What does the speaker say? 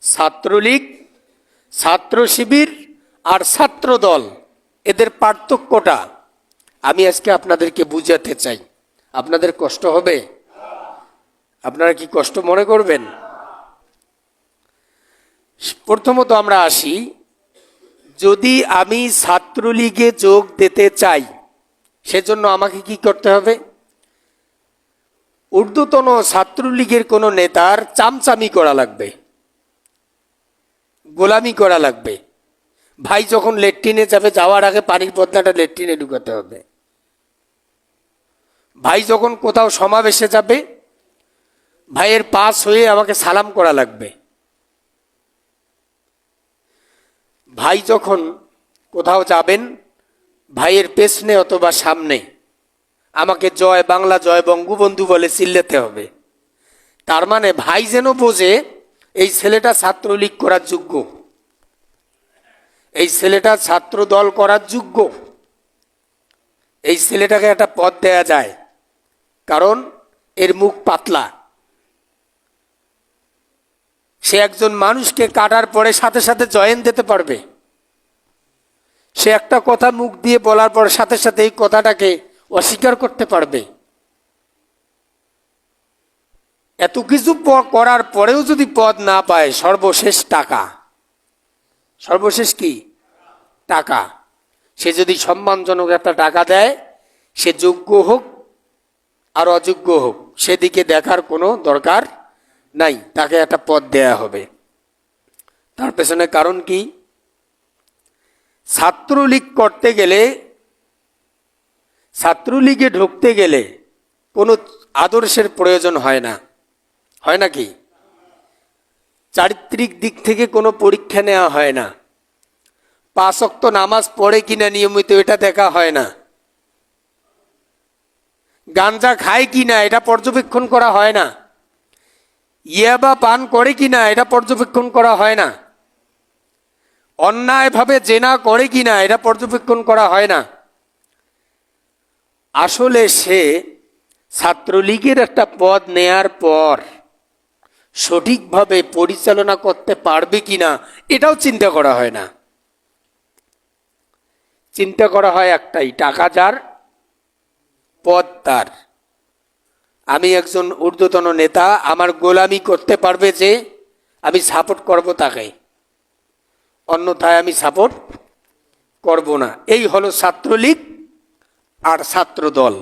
ছাত্রলীগ, ছাত্র শিবির আর ছাত্র দল, এদের পার্থক্যটা আমি আজকে আপনাদেরকে বুঝাতে চাই। আপনাদের কষ্ট হবে? আপনারা কি কষ্ট মনে করবেন? প্রথমত আমরা আসি, যদি আমি ছাত্রলীগে যোগ দিতে চাই সেজন্য আমাকে কি করতে হবে? ঊর্ধ্বতন ছাত্রলীগের কোনো নেতার চামচামি করা লাগবে, গোলামি করা লাগবে। ভাই যখন লেট্রিনে যাবে, যাওয়ার আগে পানির বদনাটা লেট্রিনে ঢুকাতে হবে। ভাই যখন কোথাও সমাবেশে যাবে, ভাইয়ের পাশ হয়ে আমাকে সালাম করা লাগবে। ভাই যখন কোথাও যাবেন, ভাইয়ের পেছনে অথবা সামনে আমাকে জয় বাংলা, জয় বঙ্গবন্ধু বলে চিল্লাতে হবে। তার মানে ভাই যেন বোঝে এই ছেলেটা ছাত্রলীগ করার যোগ্য, এই ছেলেটা ছাত্র দল করার যোগ্য, এই ছেলেটাকে একটা পদ দেয়া যায়, কারণ এর মুখ পাতলা। সে একজন মানুষকে কাটার পরে সাথে সাথে জয়েন দিতে পারবে। সে একটা কথা মুখ দিয়ে বলার পর সাথে সাথে এই কথাটাকে অস্বীকার করতে পারবে। এত কিছু করার পরেও যদি পদ না পায়, সর্বশেষ টাকা। সর্বশেষ কি? টাকা। সে যদি সম্মানজনক একটা টাকা দেয়, সে যোগ্য হোক আর অযোগ্য হোক, সেদিকে দেখার কোনো দরকার নাই, তাকে একটা পদ দেয়া হবে। তার পেছনে কারণ কি? ছাত্রলীগ করতে গেলে, ছাত্রলীগে ঢুকতে গেলে কোনো আদর্শের প্রয়োজন হয় না। হয় নাকি? চারিত্রিক দিক থেকে কোনো পরীক্ষা নেওয়া হয় না। 5 ওয়াক্ত নামাজ পড়ে কিনা নিয়মিত, এটা দেখা হয় না। গাঞ্জা খায় কিনা এটা পর্যবেক্ষণ করা হয় না। ইয়াবা পান করে কিনা এটা পর্যবেক্ষণ করা হয় না। অন্যায়ভাবে জেনা করে কিনা এটা পর্যবেক্ষণ করা হয় না। আসলে সে ছাত্রলীগের একটা পদ নেয়ার পর সঠিকভাবে পরিচালনা করতে পারবে কিনা এটাও চিন্তা করা হয় না। চিন্তা করা হয় একটাই, টাকা যার পদ তার। আমি একজন ঊর্ধ্বতন নেতা, আমার গোলামি করতে পারবে যে, আমি সাপোর্ট করব তাকে, অন্যথায় আমি সাপোর্ট করব না। এই হলো ছাত্রলীগ আর ছাত্র দল।